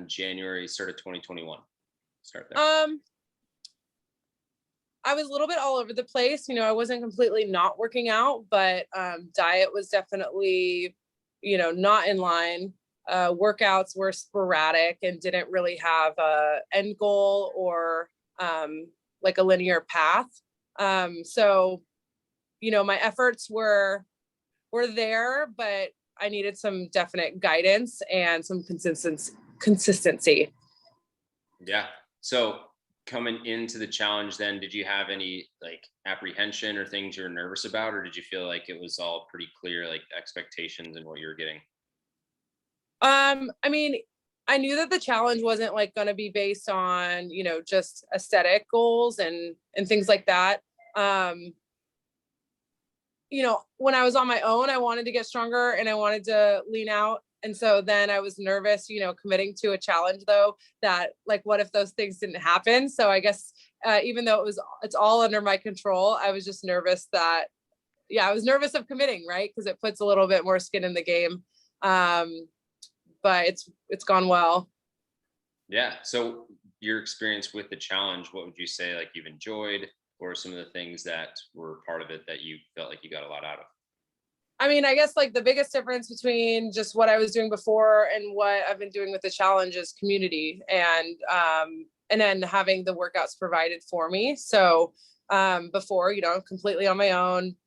in January, start of 2021? Start there. I was a little bit all over the place. I wasn't completely not working out, but diet was definitely, not in line. Workouts were sporadic and didn't really have a end goal or like a linear path. So, my efforts were there, but I needed some definite guidance and some consistency. Yeah. So coming into the challenge then, did you have any like apprehension or things you're nervous about, or did you feel like it was all pretty clear, like expectations and what you were getting? I mean, I knew that the challenge wasn't like going to be based on, just aesthetic goals and things like that. When I was on my own, I wanted to get stronger and I wanted to lean out. And so then I was nervous, committing to a challenge though, that like, what if those things didn't happen? So I guess, even though it's all under my control, I was just nervous that, I was nervous of committing, right? Because it puts a little bit more skin in the game. But it's gone well. Yeah. So your experience with the challenge, what would you say like you've enjoyed, or some of the things that were part of it that you felt like you got a lot out of? I mean, I guess like the biggest difference between just what I was doing before and what I've been doing with the challenge is community and then having the workouts provided for me. So before, completely on my own,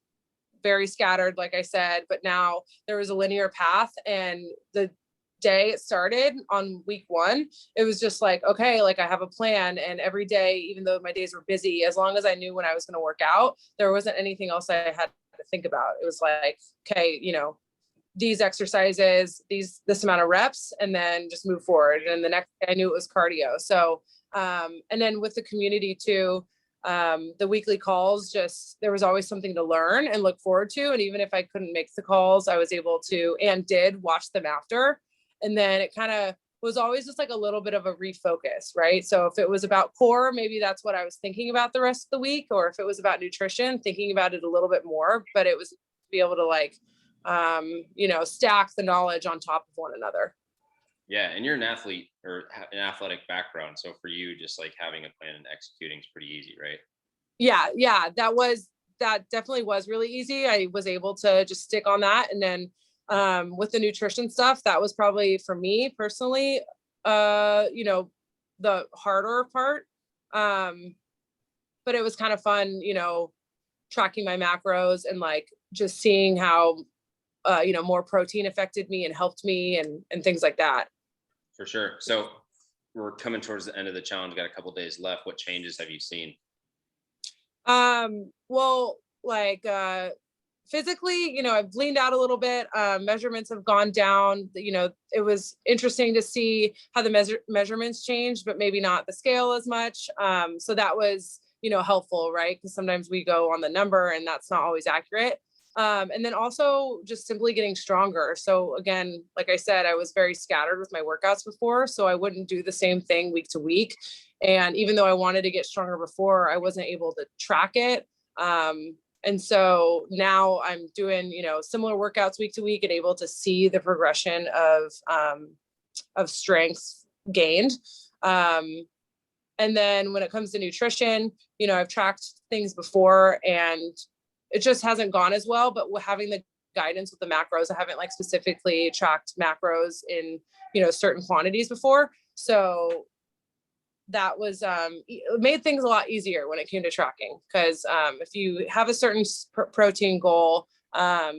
very scattered, like I said, but now there was a linear path, and the day it started on week 1, it was just like, okay, like I have a plan, and every day, even though my days were busy, as long as I knew when I was going to work out, there wasn't anything else I had to think about. It was like, okay, these exercises, this amount of reps, and then just move forward. And the next day I knew it was cardio. So and then with the community too, the weekly calls, just there was always something to learn and look forward to. And even if I couldn't make the calls, I was able to and did watch them after. And then it kind of was always just like a little bit of a refocus, right? So if it was about core, maybe that's what I was thinking about the rest of the week. Or if it was about nutrition, thinking about it a little bit more. But it was to be able to like, stack the knowledge on top of one another. Yeah. And you're an athlete or an athletic background. So for you, just like having a plan and executing is pretty easy, right? Yeah, that definitely was really easy. I was able to just stick on that. And then with the nutrition stuff, that was probably for me personally, the harder part. But it was kind of fun, tracking my macros and like just seeing how more protein affected me and helped me and things like that. For sure. So we're coming towards the end of the challenge, got a couple days left. What changes have you seen? Well, like physically, I've leaned out a little bit. Measurements have gone down. It was interesting to see how the measurements changed, but maybe not the scale as much. So that was, helpful, right? Because sometimes we go on the number and that's not always accurate. And then also just simply getting stronger. So again, like I said, I was very scattered with my workouts before, so I wouldn't do the same thing week to week. And even though I wanted to get stronger before, I wasn't able to track it. And so now I'm doing, similar workouts week to week and able to see the progression of strength gained. And then when it comes to nutrition, I've tracked things before and it just hasn't gone as well, but having the guidance with the macros, I haven't like specifically tracked macros in, certain quantities before. So that was it made things a lot easier when it came to tracking, because if you have a certain protein goal, I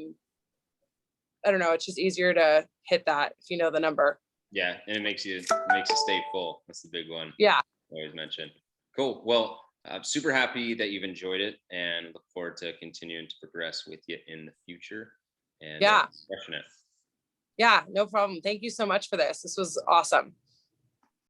don't know, it's just easier to hit that if you know the number. Yeah, and it makes you stay full. That's the big one. Yeah. I always mention. Cool. Well, I'm super happy that you've enjoyed it and look forward to continuing to progress with you in the future and Yeah. crushing it. Yeah, no problem. Thank you so much for this. This was awesome.